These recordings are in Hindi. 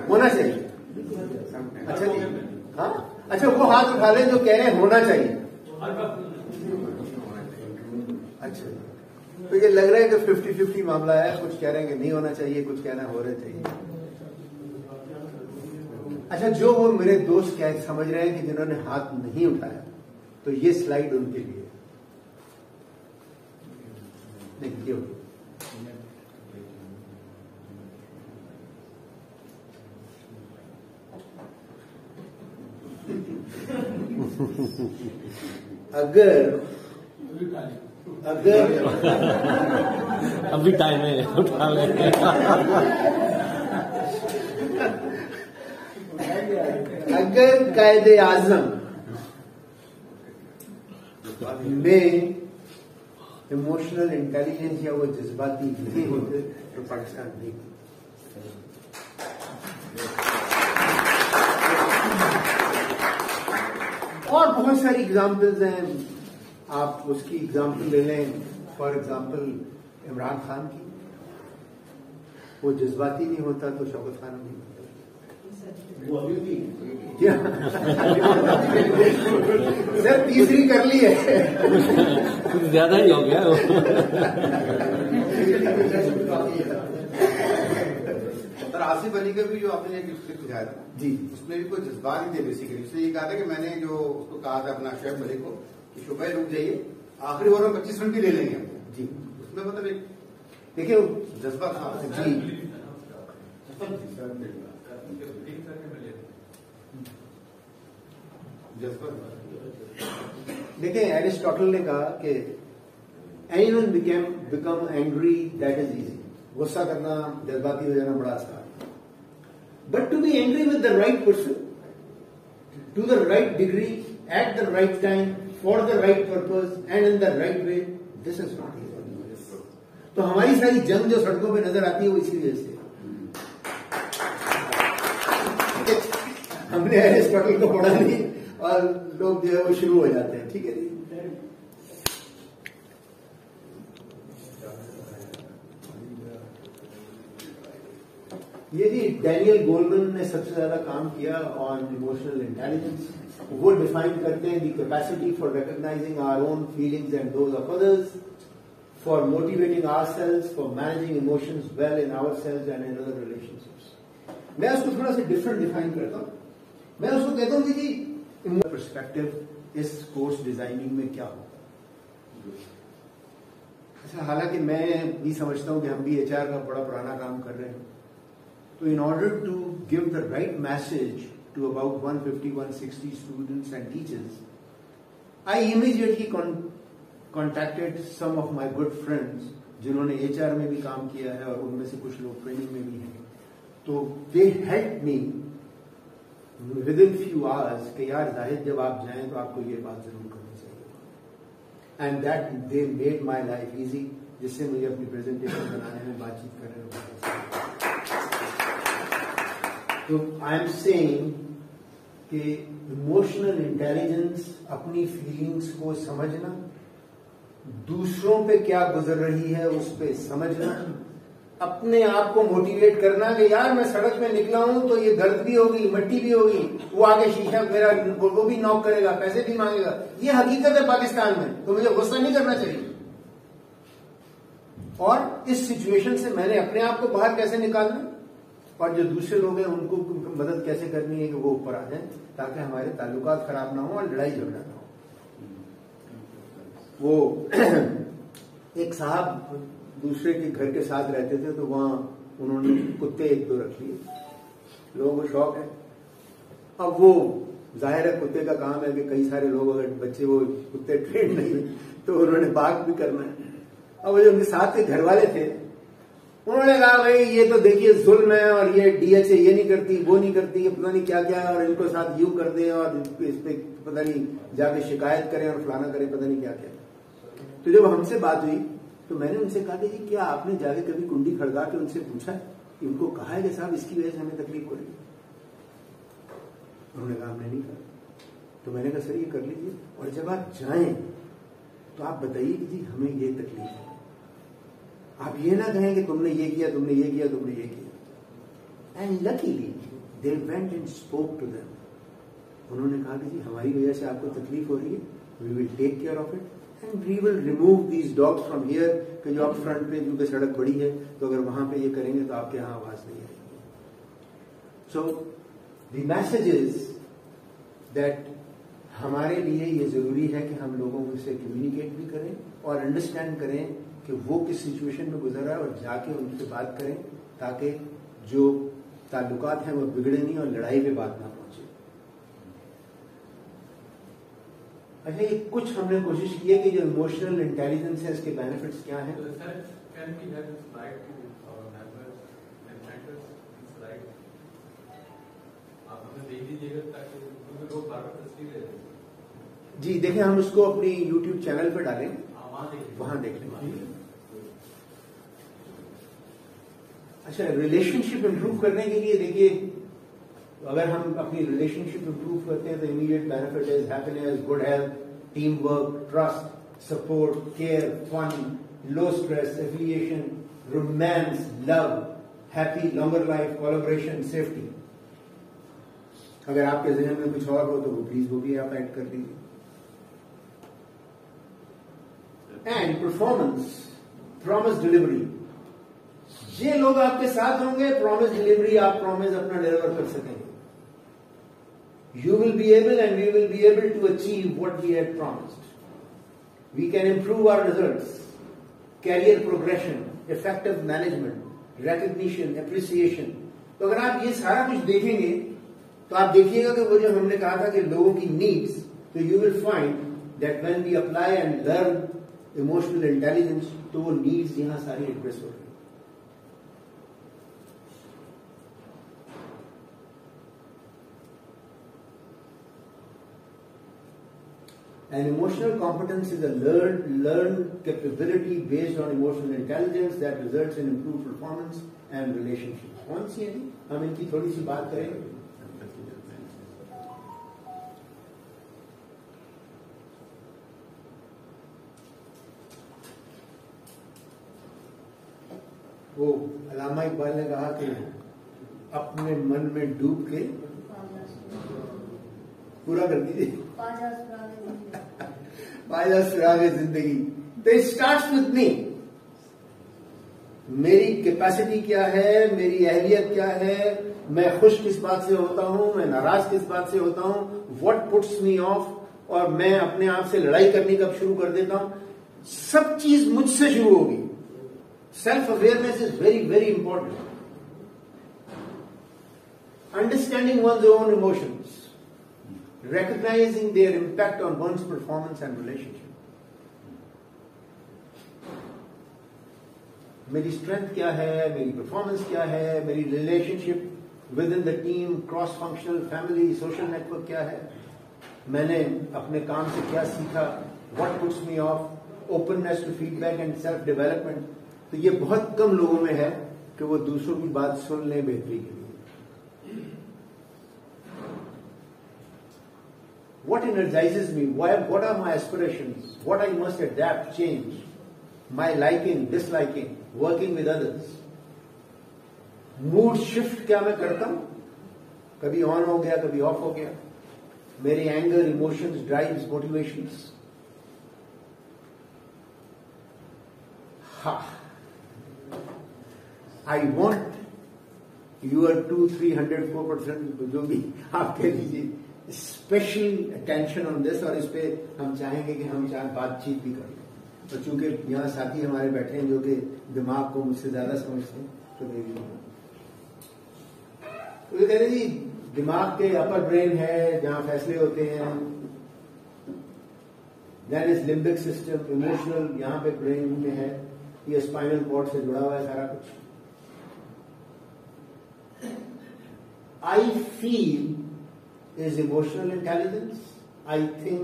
होना चाहिए। अच्छा जी, हाँ, अच्छा वो हाथ उठा लें जो कह रहे हैं होना चाहिए। अच्छा, तो ये लग रहा है कि 50-50 मामला है, कुछ कह रहे हैं कि नहीं होना चाहिए, कुछ कहना हो रहा चाहिए। अच्छा, जो वो मेरे दोस्त क्या समझ रहे हैं कि जिन्होंने हाथ नहीं उठाया, तो ये स्लाइड उनके लिए नहीं, ये अगर अभी टाइम है, उठा लेंगे। अगर कायदे आजम में इमोशनल इंटेलिजेंस या वो जज्बाती नहीं होते तो पाकिस्तान नहीं। और बहुत सारी एग्जाम्पल्स हैं, आप उसकी एग्जाम्पल ले लें। फॉर एग्जाम्पल इमरान खान की, वो जज्बाती नहीं होता तो शौकत खान नहीं होता। वो अभी भी सर तीसरी कर ली है, कुछ ज्यादा ही हो गया। सर आसिफ अली का भी जो आपने एक स्क्रिप्ट दिखाया था जी, उसमें भी कोई जज्बात नहीं थे बेसिकली। उसने ये कहा था कि मैंने जो उसको कहा था अपना शेफ मलिक को कि शुक्र रुक जाइए, आखिरी ओवर में 25 रन भी ले लेंगे जी। उसमें मतलब एक देखिए जज्बा था जी। देखिए एरिस्टोटल ने कहा कि anyone become angry that is easy. गुस्सा करना, जज्बाती हो जाना बड़ा आसान है, but to be angry with the right person to the right degree at the right time for the right purpose and in the right way, this is not easy. तो हमारी सारी जंग जो सड़कों पे नजर आती है वो इसी वजह से। हमने एरिस्टोटल को पढ़ा नहीं और लोग जो है वो शुरू हो जाते हैं। ठीक है जी। ये जी डैनियल गोलमैन ने सबसे ज्यादा काम किया ऑन इमोशनल इंटेलिजेंस। वो डिफाइन करते हैं the capacity for recognising our own feelings and those of others, for motivating ourselves, for managing emotions well in ourselves and in other relationships. मैं उसको थोड़ा सा डिफरेंट डिफाइन करता हूं। मैं उसको कहता हूं कि जी पर्सपेक्टिव इस कोर्स डिजाइनिंग में क्या होगा। अच्छा, हालांकि मैं भी समझता हूं कि हम भी एचआर का बड़ा पुराना काम कर रहे हैं, तो in order to give the right message to about 150-160 students and teachers, I immediately contacted some of my good friends जिन्होंने HR में भी काम किया है और उनमें से कुछ लोग ट्रेनिंग में भी हैं। तो they helped me within few hours कि यार जाहिद जब आप जाएं तो आपको ये बात जरूर करनी चाहिए, and that they made my life easy, जिससे मुझे अपनी प्रेजेंटेशन बनाने में, बातचीत करने में। तो आई एम सेइंग कि इमोशनल इंटेलिजेंस, अपनी फीलिंग्स को समझना, दूसरों पे क्या गुजर रही है उस पे समझना, अपने आप को मोटिवेट करना कि यार मैं सड़क पे निकला हूं तो ये दर्द भी होगी, मट्टी भी होगी, वो आगे शीशा मेरा वो भी नॉक करेगा, पैसे भी मांगेगा, ये हकीकत है पाकिस्तान में, तो मुझे गुस्सा नहीं करना चाहिए। और इस सिचुएशन से मैंने अपने आप को बाहर कैसे निकालना और जो दूसरे लोग हैं उनको मदद कैसे करनी है कि वो ऊपर आ जाएं, ताकि हमारे ताल्लुकात खराब ना हो और लड़ाई झगड़ा ना हो। वो एक साहब दूसरे के घर के साथ रहते थे, तो वहां उन्होंने कुत्ते 1-2 रख लिए। लोगों को शौक है। अब वो जाहिर है कुत्ते का काम है कि कई सारे लोग अगर बच्चे वो कुत्ते ट्रेन नहीं तो उन्होंने बाग भी करना है। अब वो जो उनके साथ के घर वाले थे उन्होंने कहा भाई ये तो देखिए जुल्म है और ये डीएचए ये नहीं करती, वो नहीं करती, ये पता नहीं क्या क्या, और इनको साथ यूं कर दें और इस पे पता नहीं जाके शिकायत करें और फलाना करें, पता नहीं क्या क्या। तो जब हमसे बात हुई तो मैंने उनसे कहा कि जी क्या आपने जाके कभी कुंडी खड़का के उनसे पूछा है, उनको कहा है कि साहब इसकी वजह से हमें तकलीफ हो रही है? उन्होंने कहा हमने नहीं कहा। तो मैंने कहा सर ये कर लीजिए और जब आप जाएं तो आप बताइए कि जी हमें ये तकलीफ है। आप ये ना कहें कि तुमने ये किया, तुमने ये किया, तुमने ये किया। And luckily they went and spoke to them. उन्होंने कहा कि जी हमारी वजह से आपको तकलीफ हो रही है, we will take care of it and we will remove these dogs from here. कि जो आप फ्रंट पे क्योंकि सड़क बड़ी है तो अगर वहां पे ये करेंगे तो आपके यहाँ आवाज नहीं आएगी. So the message is that हमारे लिए ये जरूरी है कि हम लोगों से कम्युनिकेट भी करें और अंडरस्टैंड करें कि वो किस सिचुएशन में गुजर रहा है और जाके उनसे बात करें ताकि जो ताल्लुकात हैं वो बिगड़े नहीं और लड़ाई पे बात ना पहुंचे. अच्छा, ये कुछ हमने कोशिश की है कि जो इमोशनल इंटेलिजेंस है इसके बेनिफिट्स क्या हैं. जी देखें, हम उसको अपनी YouTube चैनल पर डालें, वहां देख लें. अच्छा, रिलेशनशिप इंप्रूव करने के लिए देखिए, अगर हम अपनी रिलेशनशिप इंप्रूव करते हैं तो immediate benefit is happiness, good health, team work, trust, support, care, fun, low stress, affiliation, romance, love, happy, longer life, collaboration, safety. अगर आपके जहन में कुछ और हो तो वो प्लीज वो भी आप ऐड कर लीजिए. And performance, promise delivery. ये लोग आपके साथ होंगे, प्रॉमिस डिलीवरी, आप प्रॉमिस अपना डिलीवर कर सकेंगे. You will be able and we will be able to achieve what we had promised. We can improve our results, career progression, effective management, recognition, appreciation. तो अगर आप ये सारा कुछ देखेंगे तो आप देखिएगा कि वो जो हमने कहा था कि लोगों की नीड्स, तो you will find that when we apply and learn emotional intelligence, तो वो नीड्स यहां सारी एड्रेस हो रही. And emotional competence is a learned capability based on emotional intelligence that results in improved performance and relationships. कौन सी है? हम इनकी थोड़ी सी बात करेंगे. वो अल्लामा इकबाल ने कहा कि अपने मन में डूब के पूरा कर दीजिए बाजा सुरागे जिंदगी. तो इट स्टार्ट्स विथ मी. मेरी कैपेसिटी क्या है, मेरी अहलियत क्या है, मैं खुश किस बात से होता हूं, मैं नाराज किस बात से होता हूं, व्हाट पुट्स मी ऑफ, और मैं अपने आप से लड़ाई करनी कब शुरू कर देता हूं. सब चीज मुझसे शुरू होगी. Self awareness is very very important. Understanding one's own emotions, recognizing their impact on one's performance and relationship. मेरी स्ट्रेंथ क्या है, मेरी परफॉर्मेंस क्या है, मेरी relationship within the team, cross functional, family, social network क्या है, मैंने अपने काम से क्या सीखा, what puts me off, openness to feedback and self development. तो ये बहुत कम लोगों में है कि वो दूसरों की बात सुन लें बेहतरी के लिए. What energizes me? What are my aspirations? What I must adapt, change? My liking, disliking, working with others. Mood shift क्या मैं करता हूं? कभी ऑन हो गया, कभी ऑफ हो गया. मेरे एंगर, इमोशंस, ड्राइव्स, मोटिवेशंस. हा. I want your 200-300-4% जो भी आप कह लीजिए, स्पेशल अटेंशन ऑन दिस. और इस पे हम चाहेंगे कि हम बातचीत भी करें. तो चूंकि यहाँ साथी हमारे बैठे हैं जो कि दिमाग को मुझसे ज्यादा समझते हैं, तो मेरी तो ये कह रहे जी दिमाग के अपर ब्रेन है जहां फैसले होते हैं. Then is limbic system, emotional यहाँ पे ब्रेन में है. ये स्पाइनल कॉर्ड से जुड़ा हुआ है सारा कुछ. I feel is emotional intelligence. I think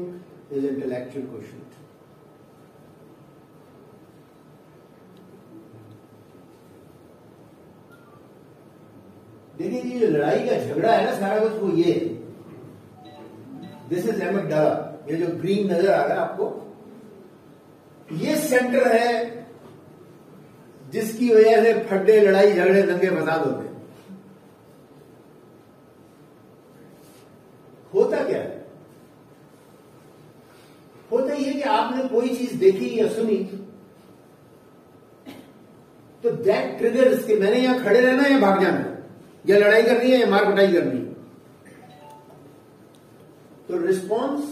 is intellectual quotient. देखिए ये जो लड़ाई का झगड़ा है ना सारा कुछ, वो ये दिस इज एमिगडाला. ये जो ग्रीन नजर आ रहा है आपको, ये सेंटर है जिसकी वजह से फड्डे, लड़ाई, झगड़े, दंगे फसाद होते हैं. होता क्या है? होता ये कि आपने कोई चीज देखी या सुनी तो दैट ट्रिगर्स कि मैंने यहां खड़े रहना है या भाग जाना है, या लड़ाई करनी है या मार पिटाई करनी है. तो रिस्पॉन्स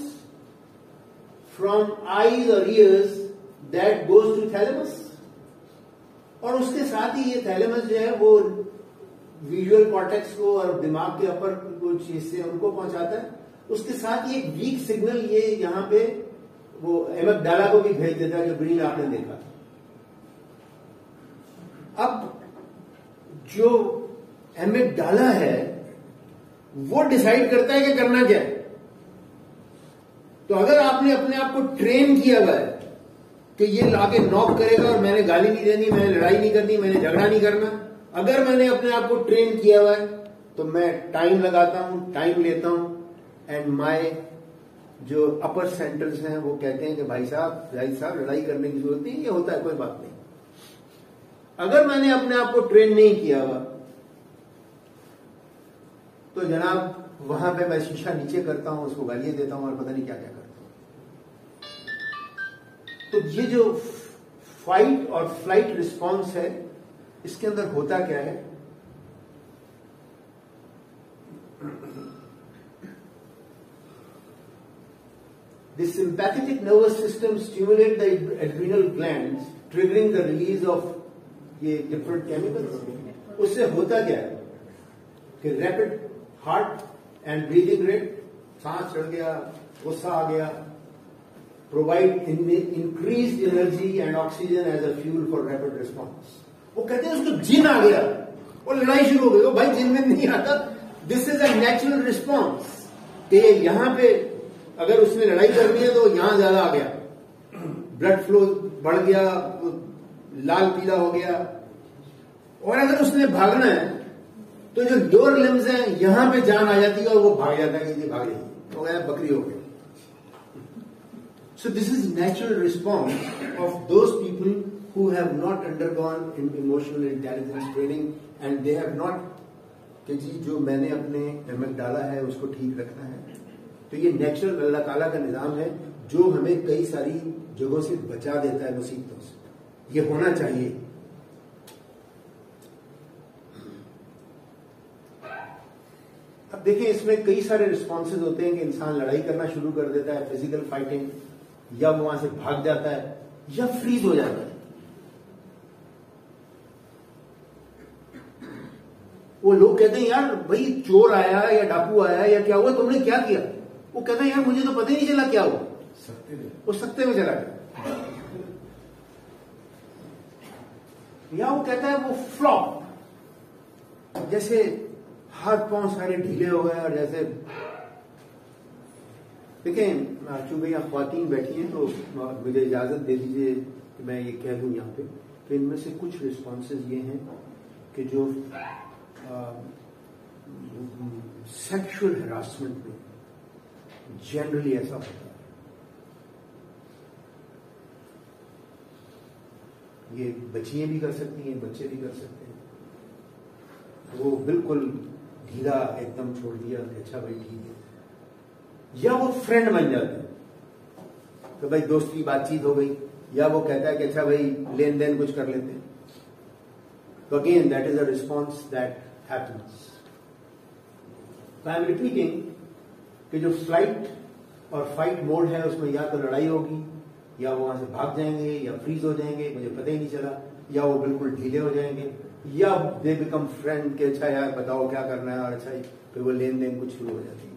फ्रॉम आईज और ears that goes to thalamus, और उसके साथ ही ये थैलेमस जो है वो विजुअल कॉर्टेक्स को और दिमाग के अपर कुछ हिस्से उनको पहुंचाता है. उसके साथ ही एक वीक सिग्नल ये यहां पे वो एमिगडाला को भी भेज देता है, जो ब्रेन आपने देखा. अब जो एमिगडाला है वो डिसाइड करता है कि करना क्या है. तो अगर आपने अपने आप को ट्रेन किया हुआ है कि ये लाके नॉक करेगा और मैंने गाली नहीं देनी, मैंने लड़ाई नहीं करनी, मैंने झगड़ा नहीं करना, अगर मैंने अपने आप को ट्रेन किया हुआ है तो मैं टाइम लगाता हूं, टाइम लेता हूं, एंड माय जो अपर सेंटर्स हैं वो कहते हैं कि भाई साहब लड़ाई करने की जरूरत नहीं, ये होता है, कोई बात नहीं. अगर मैंने अपने आप को ट्रेन नहीं किया हुआ तो जनाब वहां पे मैं शीशा नीचे करता हूं, उसको गालियां देता हूं और पता नहीं क्या क्या करता हूं. तो ये जो फाइट और फ्लाइट रिस्पॉन्स है, इसके अंदर होता क्या है? The sympathetic nervous system stimulate the adrenal glands, triggering the release of ये different chemicals. उससे होता क्या है कि rapid heart and breathing rate, सांस चढ़ गया, गुस्सा आ गया, provide increase energy and oxygen as a fuel for rapid response. वो कहते हैं उसको जिन आ गया और लड़ाई शुरू हो गई. भाई जिन में नहीं आता, this is a natural response कि यहां पे अगर उसने लड़ाई करनी है तो यहां ज्यादा आ गया, ब्लड फ्लो बढ़ गया, लाल पीला हो गया. और अगर उसने भागना है तो जो लोअर लिम्स हैं यहां पे जान आ जाती है और वो भाग जाता है कि भाग रही तो गया, बकरी हो गई. So this is natural response of those people who have not undergone in emotional intelligence training and they have not कि जी जो मैंने अपने एमिगडाला है उसको ठीक रखना है. तो ये नेचुरल अल्लाह ताला का निजाम है जो हमें कई सारी जगहों से बचा देता है, मुसीबतों से. ये होना चाहिए. अब देखिए इसमें कई सारे रिस्पॉन्सेज होते हैं कि इंसान लड़ाई करना शुरू कर देता है, फिजिकल फाइटिंग, या वो वहां से भाग जाता है या फ्रीज हो जाता है. वो लोग कहते हैं यार भाई चोर आया या डाकू आया या क्या हुआ, तुमने क्या किया? वो कहता है यार मुझे तो पता ही नहीं चला क्या हुआ, वो सकते में चला गया. या वो कहता है वो फ्लॉप, जैसे हाथ पांव सारे ढीले हो गए. और जैसे देखें चूंकि यहाँ ख्वातीन बैठी हैं तो मुझे इजाजत दे दीजिए कि मैं ये कह दूं यहाँ पे कि इनमें से कुछ रिस्पॉन्सेज ये हैं कि जो सेक्सुअल हरासमेंट में जनरली ऐसा होता है. ये बच्चियां भी कर सकती हैं, बच्चे भी कर सकते हैं. वो बिल्कुल ढीला एकदम छोड़ दिया कि अच्छा भाई ठीक है, या वो फ्रेंड बन जाते हैं तो भाई दोस्ती बातचीत हो गई, या वो कहता है कि अच्छा भाई लेन देन कुछ कर लेते हैं. तो again that is a response that happens. I am repeating कि जो फ्लाइट और फाइट मोड है उसमें या तो लड़ाई होगी, या वो वहां से भाग जाएंगे, या फ्रीज हो जाएंगे, मुझे पता ही नहीं चला, या वो बिल्कुल ढीले हो जाएंगे, या दे बिकम फ्रेंड के अच्छा यार बताओ क्या करना है, और अच्छा फिर वो लेन देन कुछ शुरू हो जाती है.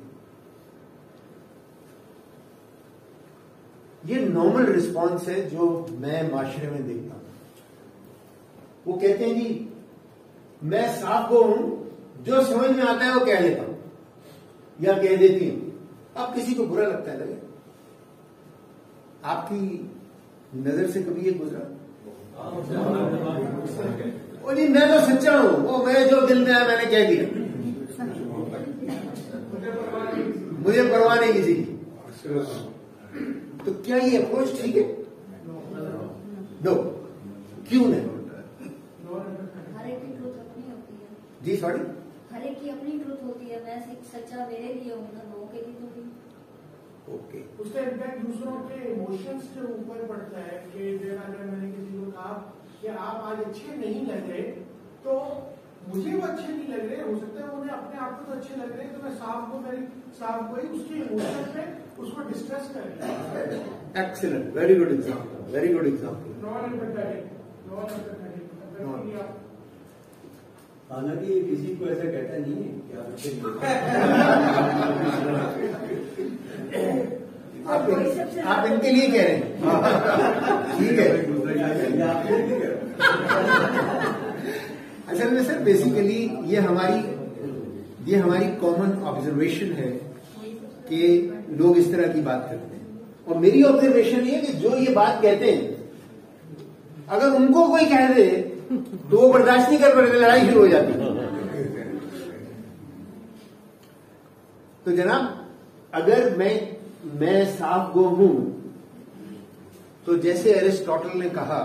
ये नॉर्मल रिस्पॉन्स है जो मैं माशरे में देखता हूं. वो कहते हैं जी मैं साफ को हूं, जो समझ में आता है वो कह देता हूं या कह देती हूं. अब किसी को बुरा लगता है, लगे आपकी नजर से कभी ये गुजरा? ओ जी मैं तो सच्चा हूं, वो मैं जो दिल में आया मैंने कह दिया, मुझे परवाह नहीं किसी की. तो क्या ये अप्रोच ठीक है? नो. क्यों नहीं? हर एक की ग्रोथ अपनी होती है. जी सॉरी. हर एक की अपनी ट्रुथ होती है। मैं सच्चा मेरे लिए हूँ ना, लोगों के लिए तो भी। ओके, उसका इम्पैक्ट दूसरों के इमोशंस के ऊपर पड़ता है कि अगर मैंने किसी को कहा कि आप आज अच्छे नहीं लग रहे, तो मुझे वो अच्छे नहीं लग रहे, हो सकता है उन्हें अपने आप को तो अच्छे लग रहे हैं, तो मैं साफ को ही उसके इमोशन पे उसको डिस्कस कर रही। Excellent, very good example, very good example. Non empathetic. हालांकि ये किसी को ऐसा कहता नहीं है कि आप इनके लिए कह रहे हैं, ठीक है। असल में सर बेसिकली ये हमारी कॉमन ऑब्जर्वेशन है कि लोग इस तरह की बात करते हैं, और मेरी ऑब्जर्वेशन ये है कि जो ये बात कहते हैं, अगर उनको कोई कह दे तो वो बर्दाश्त नहीं कर पाते, लड़ाई शुरू हो जाती है। तो जनाब, अगर मैं साफ गो हूं, तो जैसे एरिस्टोटल ने कहा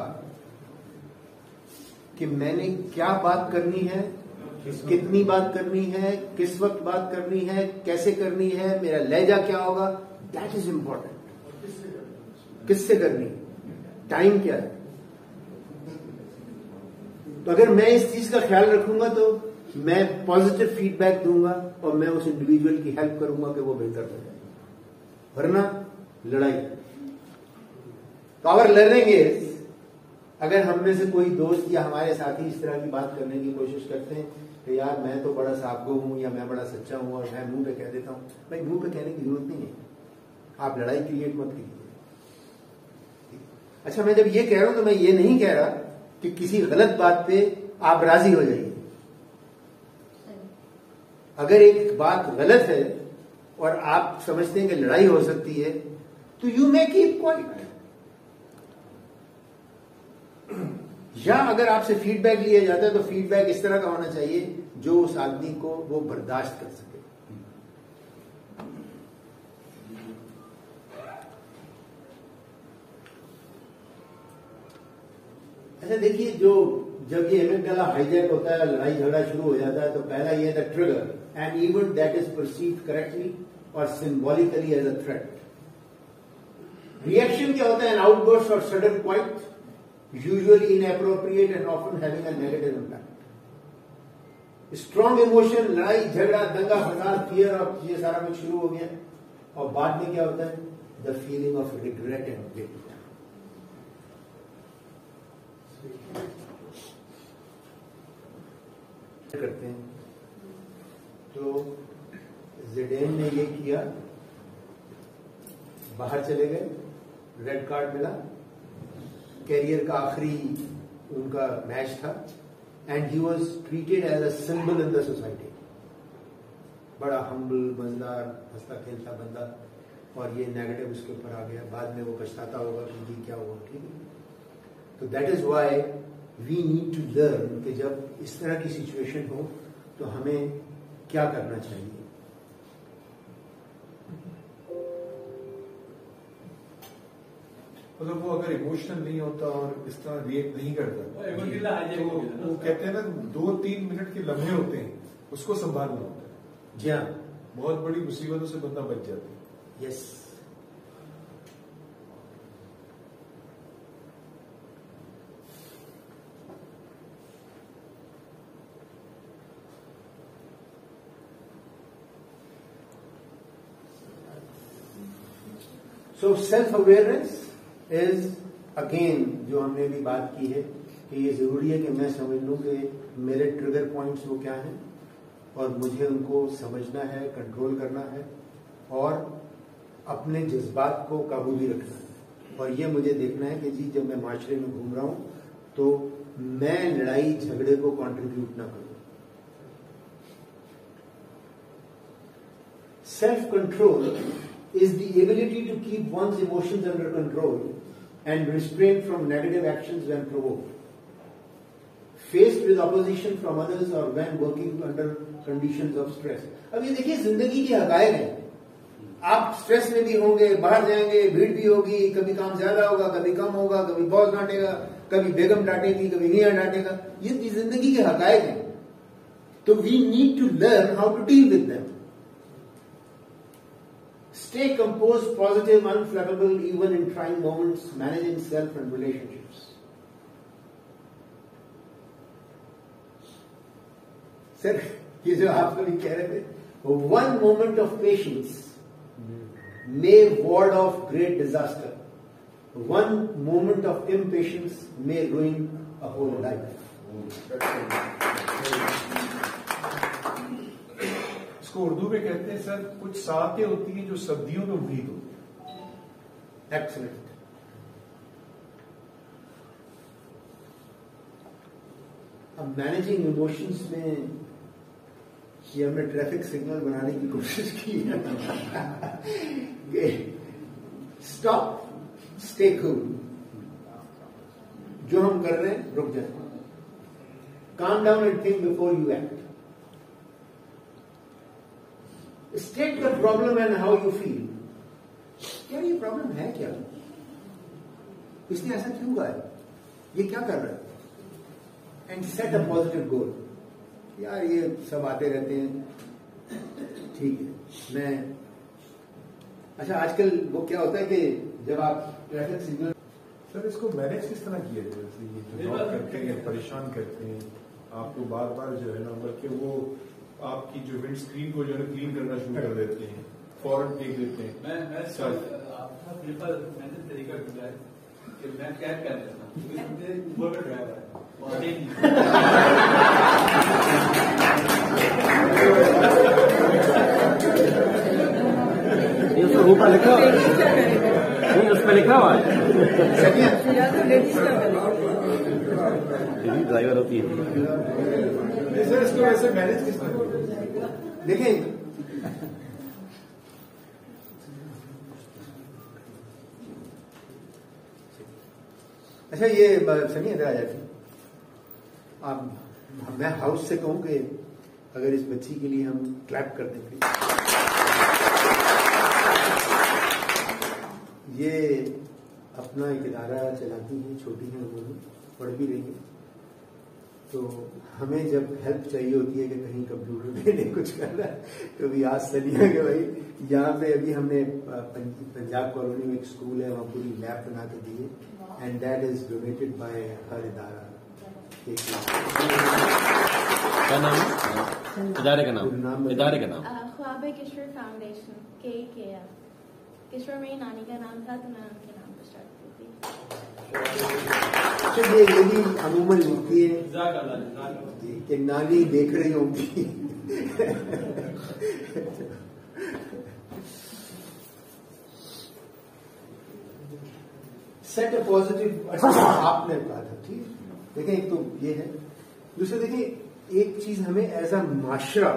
कि मैंने क्या बात करनी है, कितनी बात करनी है, किस वक्त बात करनी है, कैसे करनी है, मेरा लहजा क्या होगा, दैट इज इंपॉर्टेंट। किससे करनी, टाइम क्या है। तो अगर मैं इस चीज का ख्याल रखूंगा तो मैं पॉजिटिव फीडबैक दूंगा और मैं उस इंडिविजुअल की हेल्प करूंगा कि वो बेहतर हो जाए, वरना लड़ाई। तो अगर लड़ेंगे, अगर हम में से कोई दोस्त या हमारे साथी इस तरह की बात करने की कोशिश करते हैं कि यार मैं तो बड़ा साफगो हूं या मैं बड़ा सच्चा हूं और मैं मुंह पे कह देता हूं, भाई मुंह पे कहने की जरूरत नहीं है, आप लड़ाई क्रिएट मत कीजिए। अच्छा, मैं जब ये कह रहा हूं तो मैं ये नहीं कह रहा कि किसी गलत बात पे आप राजी हो जाइए। अगर एक बात गलत है और आप समझते हैं कि लड़ाई हो सकती है, तो यू मे कीप क्वाइट। या अगर आपसे फीडबैक लिया जाता है तो फीडबैक इस तरह का होना चाहिए जो उस आदमी को वो बर्दाश्त कर सके। अच्छा देखिए, जब ये एमिगडाला हाईजैक होता है, लड़ाई झगड़ा शुरू हो जाता है, तो पहला ये है the trigger an event that is perceived correctly और symbolically as a threat. Reaction क्या होता है, एन आउटबर्स्ट और sudden quiet, usually inappropriate and often having a negative impact. Strong emotion, लड़ाई झगड़ा दंगा फसाद फियर और ये सारा कुछ शुरू हो गया, और बाद में क्या होता है, the feeling of regret and guilt. करते हैं तो जिडेन ने ये किया, बाहर चले गए, रेड कार्ड मिला, कैरियर का आखिरी उनका मैच था, and he was treated as a symbol in the society. बड़ा हम्बल, मजेदार, हंसता खेलता बंदा, और ये नेगेटिव उसके ऊपर आ गया। बाद में वो पछताता होगा कि जी क्या हुआ, ठीक है। तो that is why we need to learn कि जब इस तरह की सिचुएशन हो तो हमें क्या करना चाहिए। मतलब वो अगर इमोशनल नहीं होता और इस तरह रिएक्ट नहीं करता, तो वो कहते हैं ना 2-3 मिनट के लम्हे होते हैं, उसको संभालना होता है। जी हाँ, बहुत बड़ी मुसीबतों से बंदा बच जाता है। Yes. So self awareness is again, जो हमने भी बात की है कि ये जरूरी है कि मैं समझ लूं कि मेरे ट्रिगर पॉइंट्स वो क्या हैं, और मुझे उनको समझना है, कंट्रोल करना है, और अपने जज्बात को काबू भी रखना है। और ये मुझे देखना है कि जी जब मैं माशरे में घूम रहा हूं तो मैं लड़ाई झगड़े को कंट्रीब्यूट ना करूं। Self control is the ability to keep one's emotions under control and restrain from negative actions when provoked, faced with opposition from others or when working under conditions of stress. अब ये देखिए, जिंदगी की हकायक है। आप स्ट्रेस में भी होंगे, बाहर जाएंगे, भीड़ भी होगी, कभी काम ज्यादा होगा, कभी कम होगा, कभी बॉस डांटेगा, कभी बेगम डांटेगी, कभी मियां डांटेगा। ये जिंदगी के हकायक है। तो we need to learn how to deal with them. Stay composed, positive, unflappable, even in trying moments, managing self and relationships. Sir, ये जो आप कभी कह रहे थे, one moment of patience may ward off great disaster. One moment of impatience may ruin a whole life. इसको उर्दू में कहते हैं सर, कुछ साकें होती हैं जो सर्दियों में उम्मीद होती है. Excellent. अब मैनेजिंग इमोशंस में ये हमने ट्रैफिक सिग्नल बनाने की कोशिश की है. Stop, stay cool. जो हम कर रहे हैं रुक जाए. Calm down and think before you act. State the problem and how you feel. क्या ये प्रॉब्लम है क्या? इसने ऐसा क्यों कहा है? ये क्या कर रहा है? एंड सेट अ पॉजिटिव गोल. यार ये सब आते रहते हैं, ठीक है. मैं अच्छा आजकल वो क्या होता है कि जब आप ट्रैफिक सिग्नल. सर इसको मैनेज किस तरह किया जाए? जैसे ये जो जॉब करते हैं, परेशान करते हैं आपको बार बार, जो है ना, बल्कि वो आपकी जो विंड स्क्रीन को जो है क्लीन करना शुरू कर देते हैं, फौरन देख लेते हैं. मैं सर आपका प्रिफर मैंने तरीका ढूंढा है कि मैं कैब कर लेता हूँ, क्योंकि ऊबर का ड्राइवर है और नहीं. ये उसको ऊपर लिखा हुआ है, नहीं उसमें लिखा हुआ है. ड्राइवर होती है सर. इसको वैसे मैनेज किस तरह? देखें, अच्छा ये सनी इधर आ जाती. आप मैं हाउस से कहूं कि अगर इस बच्ची के लिए हम क्लैप कर दें. ये अपना एक इदारा चलाती हैं, छोटी हैं, उन्होंने पढ़ भी रही है. तो हमें जब हेल्प चाहिए होती है कि कहीं कंप्यूटर में कुछ करना है, तो भी आज सनिया के भाई यहाँ पे अभी हमने पंजाब कॉलोनी में एक स्कूल है, वहाँ पूरी लैब बना के दी है. And that is donated bye हर इदारा. क्या नाम है इदारे का नाम? इदारे का नाम ख्वाब किशोर फाउंडेशन के. किशोर मेरी नानी का नाम था, तो मैं उनके नाम पर स्टार्ट की थी. ये भी अमूमन लिखती है कि नानी देख रही होंगी. Set a positive. आपने कहा था, ठीक. देखें, एक तो ये है. दूसरा देखिए, एक चीज हमें एज अ माशरा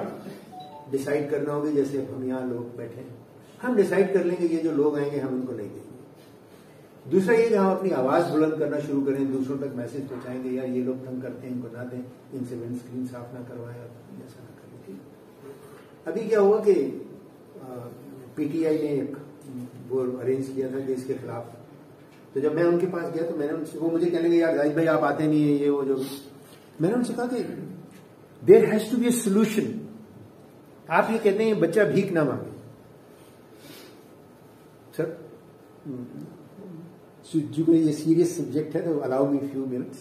डिसाइड करना होगा. जैसे अब हम यहाँ लोग बैठे हैं, हम डिसाइड कर लेंगे ये जो लोग आएंगे हम उनको नहीं देंगे. दूसरा ये कि हम अपनी आवाज बुलंद करना शुरू करें, दूसरों तक मैसेज पहुंचाएंगे, यार ये लोग तंग करते हैं, इनको ना दें, इनसे विंड स्क्रीन साफ ना करवाएं, ऐसा ना करें. ठीक. अभी क्या हुआ कि पीटीआई ने एक वो अरेंज किया था देश के खिलाफ. तो जब मैं उनके पास गया तो मैंने उनसे, वो मुझे कहने लगे यार जाहिद भाई आप आते नहीं है, ये वो जो. मैंने उनसे कहा कि there has to be a solution. आप ये कहते हैं बच्चा भीख ना मांगे. सर जो ये सीरियस सब्जेक्ट है तो अलाउ मी फ्यू मिनट्स.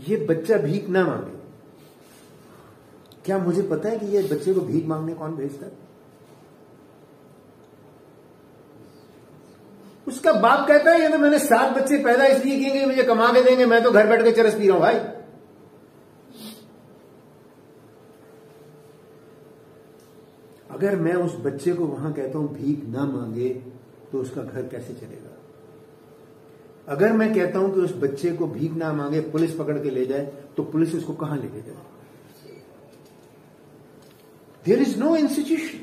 ये बच्चा भीख ना मांगे. क्या मुझे पता है कि ये बच्चे को भीख मांगने कौन भेजता है? उसका बाप कहता है ये तो मैंने 7 बच्चे पैदा इसलिए किए कि मुझे कमा के देंगे, मैं तो घर बैठ के चरस पी रहा हूं. भाई अगर मैं उस बच्चे को वहां कहता हूं भीख ना मांगे तो उसका घर कैसे चलेगा? अगर मैं कहता हूं कि उस बच्चे को भीख ना मांगे, पुलिस पकड़ के ले जाए, तो पुलिस उसको कहां लेके जाए? There is no institution.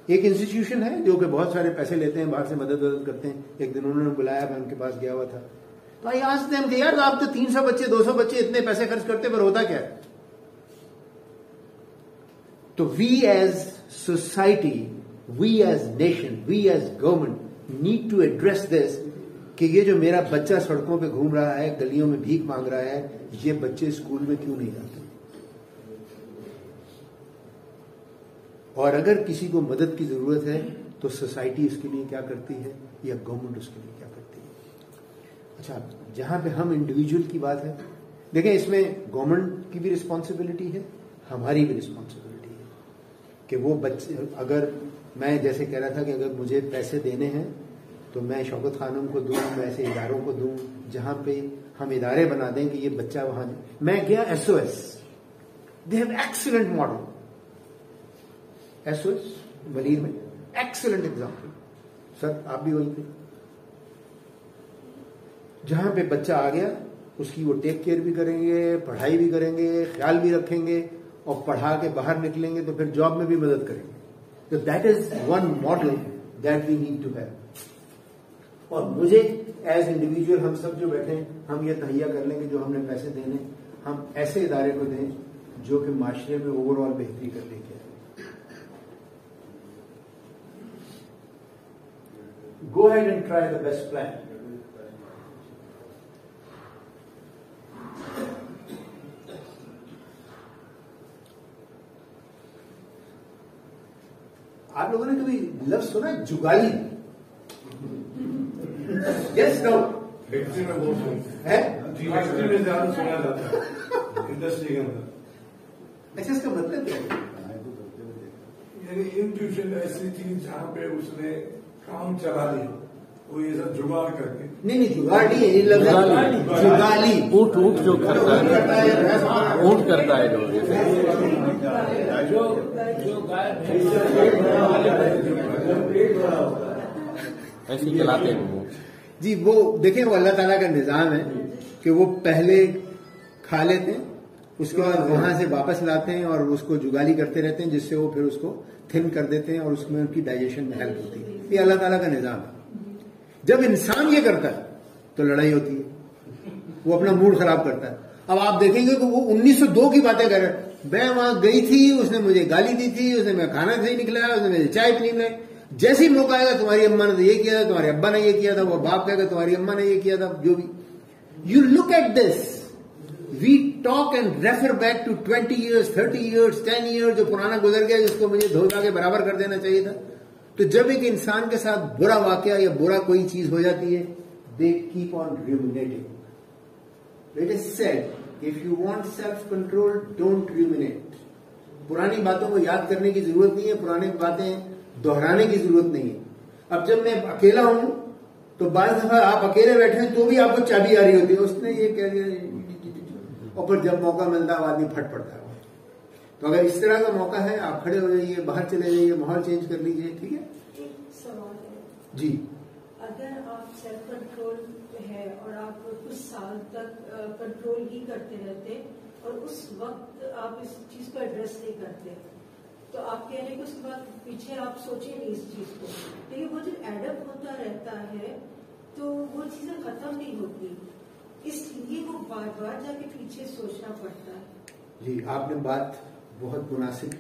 एक इंस्टीट्यूशन है जो कि बहुत सारे पैसे लेते हैं, बाहर से मदद करते हैं. एक दिन उन्होंने बुलाया, मैं उनके पास गया हुआ था. तो आई आस्क्ड देम कि यार आप तो 300 बच्चे 200 बच्चे इतने पैसे खर्च करते, पर होता क्या है? तो we as society, we as nation, we as government need to address this कि ये जो मेरा बच्चा सड़कों पे घूम रहा है, गलियों में भीख मांग रहा है, ये बच्चे स्कूल में क्यों नहीं जाते? और अगर किसी को मदद की जरूरत है तो सोसाइटी उसके लिए क्या करती है या गवर्नमेंट उसके लिए क्या करती है? अच्छा, जहां पे हम इंडिविजुअल की बात है, देखें इसमें गवर्नमेंट की भी रिस्पॉन्सिबिलिटी है, हमारी भी रिस्पॉन्सिबिलिटी है कि वो बच्चे, अगर मैं जैसे कह रहा था कि अगर मुझे पैसे देने हैं तो मैं शौकत खानम को दूं, मैं ऐसे इदारों को दूं जहां पे हम इदारे बना दें कि ये बच्चा वहां। मैं गया SOS, they have excellent model, SOS वलीर में एक्सीलेंट एग्जाम्पल। सर आप भी वहीं थे, जहां पे बच्चा आ गया उसकी वो टेक केयर भी करेंगे, पढ़ाई भी करेंगे, ख्याल भी रखेंगे, और पढ़ा के बाहर निकलेंगे तो फिर जॉब में भी मदद करेंगे। तो that is one model that we need to have. और मुझे एज इंडिविजुअल, हम सब जो बैठे हैं, हम ये तहैया कर लेंगे जो हमने पैसे देने, हम ऐसे इदारे को दें जो कि माशरे में ओवरऑल बेहतरी कर लेके आए। Go ahead and try the best plan. आप लोगों ने कभी लफ्ज सुना जुगाली? यस नो फैक्ट्री में बहुत है, फैक्ट्री में ज्यादा सुना जाता है इंडस्ट्री के अंदर। अच्छा, इसका मतलब क्या है? यानी इंट्यूशन ऐसी चीज जहाँ पे उसने काम चला लिया, वो ये सब जुगाड़ करके। नहीं, जुगाड़ नहीं है ये लफ्ज, जुगाली। ऊंट जो करता है, ऊंट करता है जो गाय ऐसे चलाते हैं वो। जी, वो देखें, वो अल्लाह ताला का निजाम है कि वो पहले खा लेते हैं, उसके बाद वहां से वापस लाते हैं और उसको जुगाली करते रहते हैं, जिससे वो फिर उसको थिन कर देते हैं और उसमें उनकी डाइजेशन में हेल्प होती है। ये अल्लाह ताला का निजाम है। जब इंसान ये करता है तो लड़ाई होती है, वो अपना मूड खराब करता है। अब आप देखेंगे कि वो 1902 की बातें कर रहे हैं, मैं वहां गई थी, उसने मुझे गाली दी थी, उसने मेरा खाना सही निकलाया, उसने मेरी चाय पी नहीं। जैसे ही मौका आएगा, तुम्हारी अम्मा ने तो ये किया था, तुम्हारे अब्बा ने ये किया था, वो बाप कहेगा तुम्हारी अम्मा ने ये किया था, जो भी। You look at this, we talk and refer back to 20 years, 30 years, 10 years, जो पुराना गुजर गया, जिसको मुझे धोखा के बराबर कर देना चाहिए था। तो जब एक इंसान के साथ बुरा वाकया या बुरा कोई चीज हो जाती है, they keep on ruminating. It is said, if you want self-control, don't ruminate. पुरानी बातों को याद करने की जरूरत नहीं है, पुरानी बातें दोहराने की जरूरत नहीं है। अब जब मैं अकेला हूं तो बार दफा आप अकेले बैठे हैं तो भी आपको चाबी आ रही होती है, उसने ये कह दिया, और फिर जब मौका मिलता है आदमी फट पड़ता है। तो अगर इस तरह का मौका है, आप खड़े हो जाइए, बाहर चले जाइए, माहौल चेंज कर लीजिए, ठीक है? एक सवाल है जी। अगर आप सेल्फ कंट्रोल है और आप कुछ साल तक कंट्रोल ही करते रहते और उस वक्त आप इस चीज को एड्रेस नहीं करते, तो आप कह रहे हैं कि उसके बाद पीछे आप सोचे नहीं इस चीज को, लेकिन वो जब एडअप होता रहता है तो वो चीजें खत्म नहीं होती, इसलिए वो बार बार जाके पीछे सोचना पड़ता है। जी, आपने बात बहुत मुनासिब